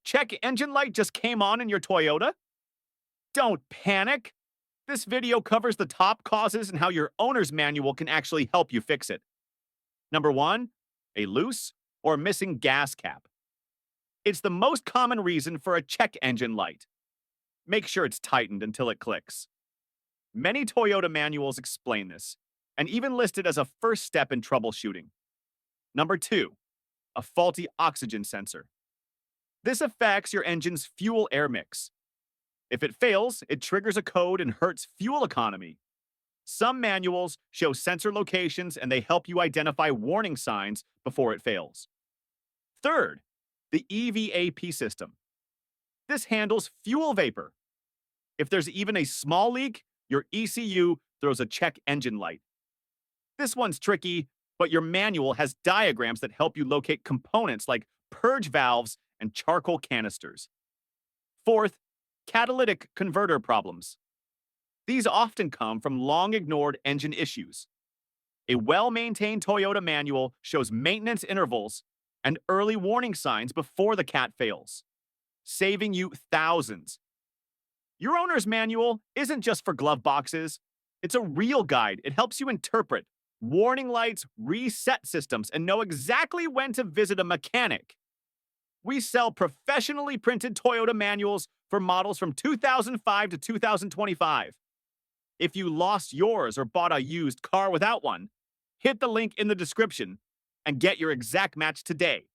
Check engine light just came on in your Toyota? Don't panic. This video covers the top causes and how your owner's manual can actually help you fix it. Number 1, a loose or missing gas cap. It's the most common reason for a check engine light. Make sure it's tightened until it clicks. Many Toyota manuals explain this, and even list it as a first step in troubleshooting. Number 2, a faulty oxygen sensor. This affects your engine's fuel-air mix. If it fails, it triggers a code and hurts fuel economy. Some manuals show sensor locations and they help you identify warning signs before it fails. Third, the EVAP system. This handles fuel vapor. If there's even a small leak, your ECU throws a check engine light. This one's tricky, but your manual has diagrams that help you locate components like purge valves and charcoal canisters. Fourth, catalytic converter problems. These often come from long-ignored engine issues. A well-maintained Toyota manual shows maintenance intervals and early warning signs before the cat fails, saving you thousands. Your owner's manual isn't just for glove boxes. It's a real guide. It helps you interpret warning lights, reset systems, and know exactly when to visit a mechanic. We sell professionally printed Toyota manuals for models from 2005 to 2025. If you lost yours or bought a used car without one, hit the link in the description and get your exact match today.